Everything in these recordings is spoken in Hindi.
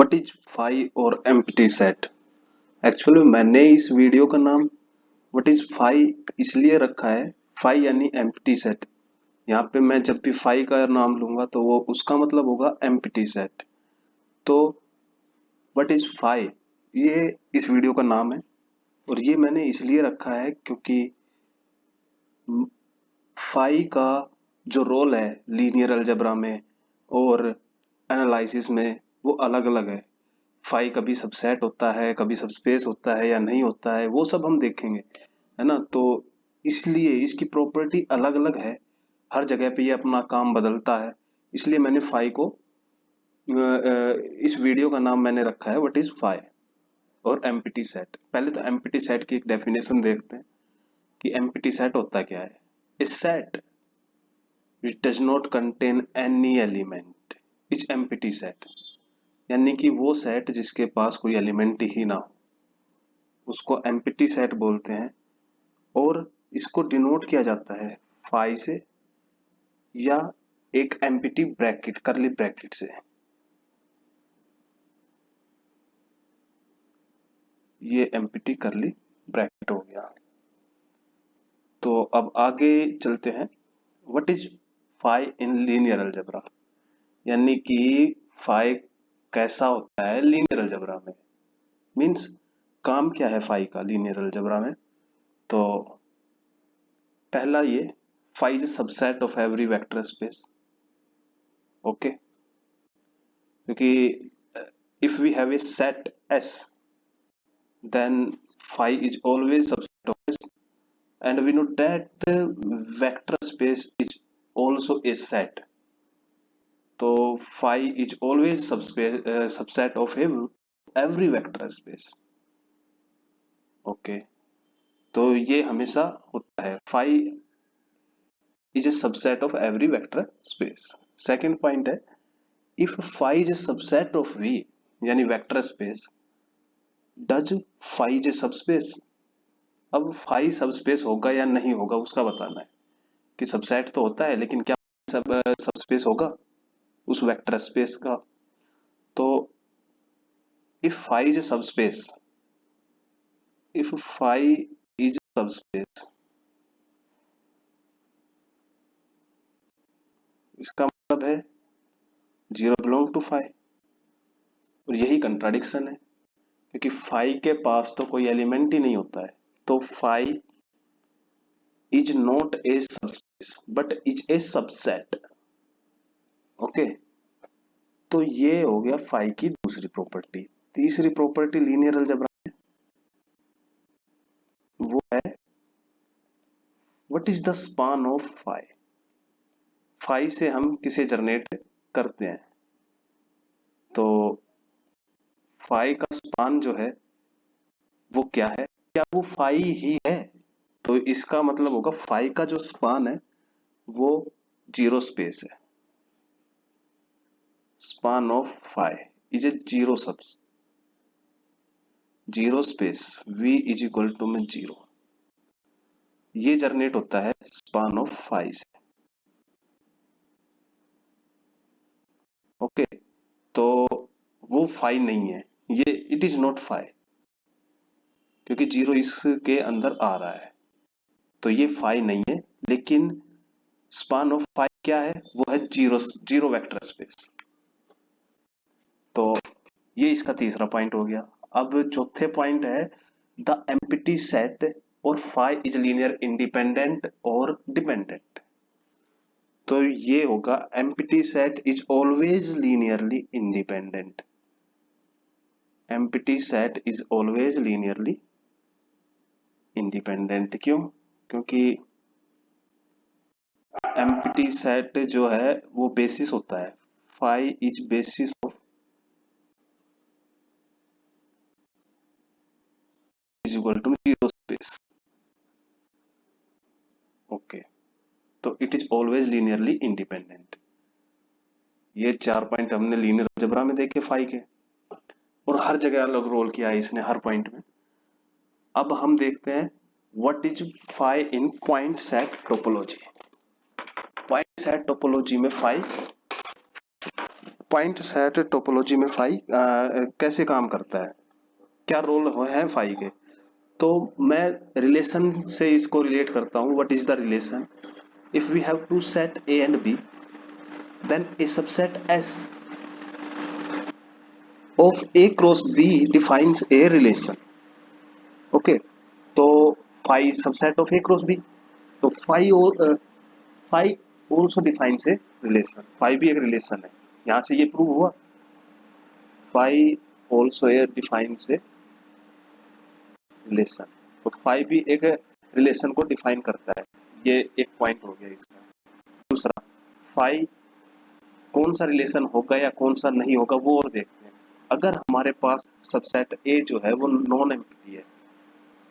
व्हाट इज फाई और एम्प्टी सेट। एक्चुअली मैंने इस वीडियो का नाम व्हाट इज फाई इसलिए रखा है, फाई यानी एम्प्टी सेट। यहाँ पे मैं जब भी फाई का नाम लूंगा तो वो उसका मतलब होगा एम्प्टी सेट। तो व्हाट इज फाई, ये इस वीडियो का नाम है और ये मैंने इसलिए रखा है क्योंकि फाई का जो रोल है लीनियर अलजेब्रा में और एनालिसिस में वो अलग अलग है। फाई कभी सबसेट होता है, कभी सबस्पेस होता है या नहीं होता है, वो सब हम देखेंगे, है ना। तो इसलिए इसकी प्रॉपर्टी अलग अलग है, हर जगह पे ये अपना काम बदलता है। इसलिए मैंने फाई को इस वीडियो का नाम मैंने रखा है व्हाट इज फाई और एम्प्टी सेट। पहले तो एम्प्टी सेट की एक डेफिनेशन देखते हैं कि एम्प्टी सेट होता क्या है। ए set which does not contain any element is empty set। यानी कि वो सेट जिसके पास कोई एलिमेंट ही ना हो उसको एम्प्टी सेट बोलते हैं और इसको डिनोट किया जाता है फाई से या एक एम्प्टी ब्रैकेट करली ब्रैकेट से। ये एम्प्टी करली ब्रैकेट हो गया। तो अब आगे चलते हैं, what is phi in linear algebra, यानी कि फाई कैसा होता है लीनियर अलजेब्रा में। मीन्स काम क्या है फाई का लीनियर अलजेब्रा में। तो पहला ये phi is subset of every vector space. Okay, क्योंकि if we have a set S then phi is always subset of S and we know that vector space is also a set. तो phi is always subset of every vector space. Okay, तो ये हमेशा होता है, phi is a subset of every vector space. Second point है, if phi is a subset of V यानी vector space, does phi is a subspace. अब फाई सबस्पेस होगा या नहीं होगा उसका बताना है कि सबसेट तो होता है लेकिन क्या सबस्पेस होगा उस वेक्टर स्पेस का। तो if phi is a subspace, if phi is subspace, इसका मतलब है जीरो बिलोंग टू फाई। और यही कंट्राडिक्शन है क्योंकि फाई के पास तो कोई एलिमेंट ही नहीं होता है। तो phi is not a subspace but is a subset. Okay, तो ये हो गया फाई की दूसरी प्रॉपर्टी। तीसरी प्रॉपर्टी लीनियर अलजेब्रा में वो है what is the span of phi. Phi से हम किसे जनरेट करते हैं, तो फाई का स्पान जो है वो क्या है, क्या वो फाई ही है। तो इसका मतलब होगा फाई का जो स्पान है वो जीरो स्पेस है। Span of phi is a zero space v is equal to में जीरो। ये जनरेट होता है स्पान ऑफ फाई से। ओके, तो वो फाई नहीं है, ये इट इज नॉट फाई क्योंकि जीरो इसके अंदर आ रहा है, तो ये फाई नहीं है। लेकिन स्पान ऑफ फाई क्या है, वो है जीरो जीरो वेक्टर स्पेस। तो ये इसका तीसरा पॉइंट हो गया। अब चौथे पॉइंट है द एम्प्टी सेट और फाई इज लीनियर इंडिपेंडेंट और डिपेंडेंट। तो ये होगा empty set is always linearly independent. Empty set is always linearly independent. क्यों? क्योंकि एम्प्टी सेट जो है वो बेसिस होता है, phi is basis of is equal to zero space. Okay, तो it is always linearly independent. ये चार पॉइंट हमने लीनियर अलजेब्रा में देखे फाई के, और हर जगह अलग रोल किया है इसने हर पॉइंट में। अब हम देखते हैं what is phi in point set topology. Point set topology में फाई पॉइंट सेट टोपोलॉजी में फाई कैसे काम करता है, क्या रोल है फाई के। तो मैं रिलेशन से इसको रिलेट करता हूँ। What is the relation? If we have two set A and B, then A subset S of A cross B defines a relation. Okay, तो phi is subset of A cross B. तो phi also defines a relation. Phi भी एक relation है, यहाँ से ये प्रूव हुआ। Phi also defines a relation. तो phi भी एक relation को define करता है। ये एक पॉइंट हो गया इसका। दूसरा, phi कौन सा रिलेशन होगा या कौन सा नहीं होगा वो और देखते हैं। अगर हमारे पास सबसेट ए जो है वो नॉन एम्प्टी है,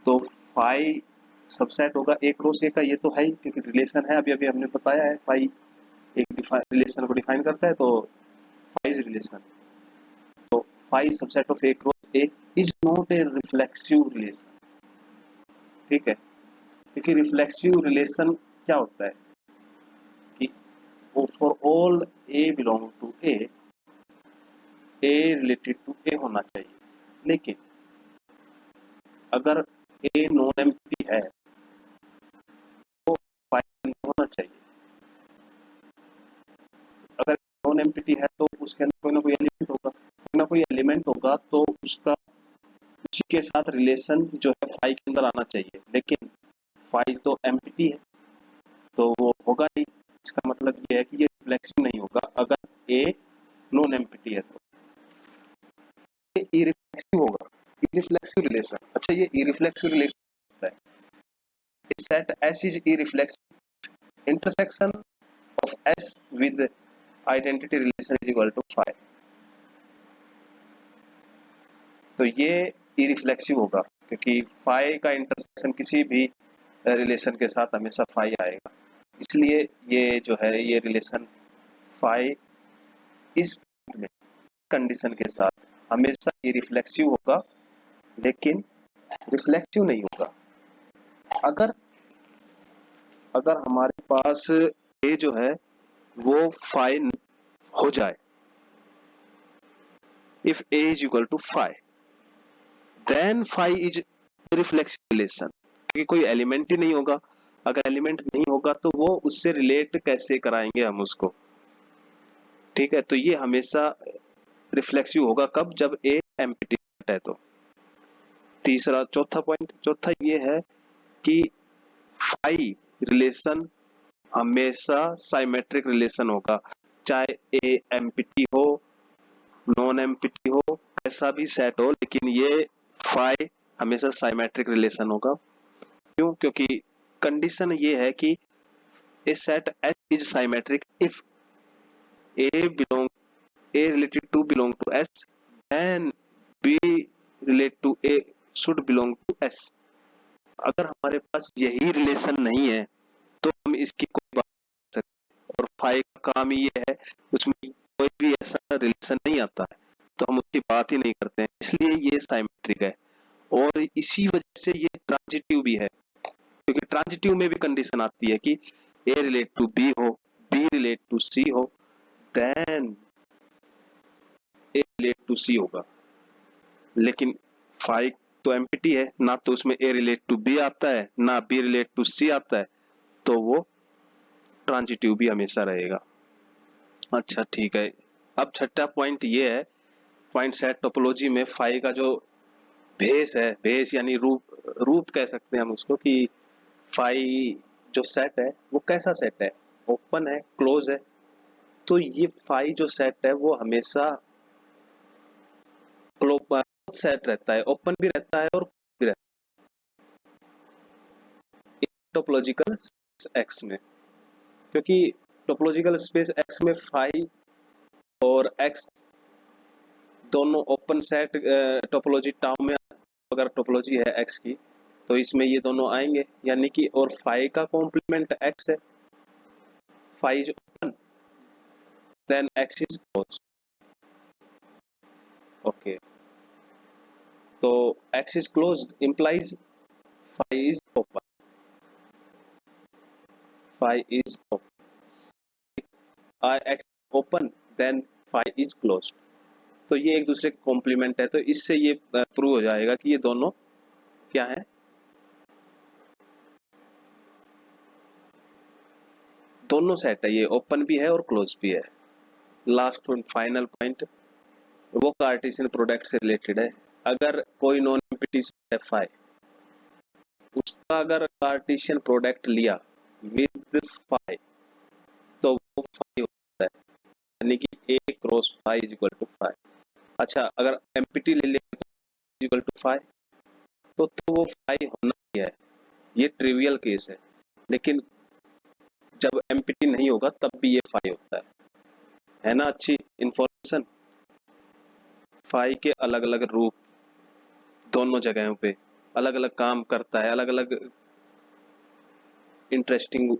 तो फाई सबसेट होगा ए क्रॉस ए का। ये तो है ही, क्योंकि रिलेशन है, अभी अभी हमने बताया है फाई एक रिलेशन को डिफाइन करता है, तो फाई इज रिलेशन। तो phi subset of A cross A is not a reflexive relation. ठीक है, क्योंकि रिफ्लेक्सिव रिलेशन क्या होता है कि वो for all a belong to a related to a होना चाहिए, लेकिन अगर ए नॉन एम्प्टी है तो फाई होना चाहिए। अगर नॉन एम्प्टी है तो उसके अंदर कोई ना कोई एलिमेंट होगा, कोई ना कोई एलिमेंट होगा, तो उसका उसी के साथ रिलेशन जो है फाई के अंदर आना चाहिए, लेकिन फाई तो एम्प्टी है तो वो होगा नहीं। इसका मतलब ये है कि ये रिफ्लेक्सिव नहीं होगा अगर ए नॉन एम्प्टी है, तो ये इरिफ्लेक्सिव होगा। इरिफ्लेक्सिव रिलेशन, अच्छा ये इरिफ्लेक्सिव रिलेशन होता है। Set S is irreflexive, intersection of S with identity relation is equal to phi. तो ये इरिफ्लेक्सिव होगा, क्योंकि फाई का इंटरसेक्शन किसी भी रिलेशन के साथ हमेशा फाई आएगा। इसलिए ये जो है ये रिलेशन फाई इस में कंडीशन के साथ हमेशा इरिफ्लेक्सिव होगा, लेकिन रिफ्लेक्सिव नहीं होगा। अगर अगर हमारे पास ए जो है वो फाई हो जाए, if A is equal to phi, then phi is reflexive relation, क्योंकि कोई एलिमेंट ही नहीं होगा। अगर एलिमेंट नहीं होगा तो वो उससे रिलेट कैसे कराएंगे हम उसको। ठीक है, तो ये हमेशा रिफ्लेक्सिव होगा कब, जब ए एम्प्टी है। तो तीसरा चौथा पॉइंट, चौथा ये है कि फाई रिलेशन हमेशा साइमेट्रिक रिलेशन होगा, चाहे ए एम्प्टी हो नॉन एम्प्टी हो कैसा भी सेट हो, लेकिन ये फाई हमेशा साइमेट्रिक रिलेशन होगा। क्यों? क्योंकि कंडीशन ये है कि a set H is symmetric if a belong a related to belong to S, then b relate to a should belong to S. अगर हमारे पास यही रिलेशन नहीं है तो हम इसकी कोई बात नहीं कर सकते, और फाई का काम ही ये है, उसमें कोई भी ऐसा रिलेशन नहीं आता है तो हम उसकी बात ही नहीं करते हैं, इसलिए ये साइमेट्रिक है। और इसी वजह से ये ट्रांजिटिव भी है, क्योंकि ट्रांजिटिव में भी कंडीशन आती है कि ए रिलेट टू बी हो, बी रिलेट टू सी हो, देन ए रिलेट टू सी होगा। लेकिन फाई तो एम्प्टी है, ना तो उसमें ए रिलेट टू बी आता है ना बी रिलेट टू सी आता है, तो वो ट्रांजिटिव भी हमेशा रहेगा। अच्छा ठीक है, अब छठा पॉइंट ये है, पॉइंट सेट टोपोलॉजी में फाई का जो भेस है, भेस यानी रूप, रूप कह सकते हैं हम उसको, कि फाई जो सेट है वो कैसा सेट है, ओपन है क्लोज है। तो ये फाई जो सेट है वो हमेशा क्लोज सेट रहता है, ओपन भी रहता है और भी रहता है टोपोलॉजिकल एक्स में, क्योंकि टोपोलॉजिकल स्पेस एक्स में फाई और एक्स दोनों ओपन सेट टोपोलॉजी टाउ में, अगर टोपोलॉजी है एक्स की तो इसमें ये दोनों आएंगे, यानी कि और फाई का कॉम्प्लीमेंट एक्स है, phi is open then X is close. Okay, तो X is close implies phi is open, phi is open, x open then phi is close. तो ये एक दूसरे का कॉम्प्लीमेंट है, तो इससे ये प्रूव हो जाएगा कि ये दोनों क्या है, दोनों सेट है, ये ओपन भी है और क्लोज भी है। लास्ट फाइनल पॉइंट वो कार्टेशियन प्रोडक्ट से रिलेटेड है। अगर कोई नॉन एम्प्टी सेट है फाई, उसका अगर कार्टेशियन प्रोडक्ट लिया विद फाई तो वो फाई होता है, यानी कि a cross phi is equal to phi. अच्छा, अगर एम्प्टी ले लिया तो इक्वल टू फाई, तो वो फाई होना ही है। ये ट्रिवियल केस लेकिन जब एम्प्टी नहीं होगा तब भी ये फाई होता है ना। अच्छी इंफॉर्मेशन। फाई के अलग अलग रूप दोनों जगहों पे अलग अलग काम करता है, अलग अलग इंटरेस्टिंग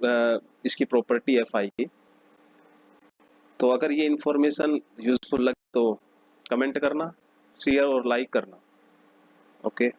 इसकी प्रॉपर्टी है फाई की। तो अगर ये इंफॉर्मेशन यूजफुल लगे तो कमेंट करना, शेयर और लाइक करना। ओके।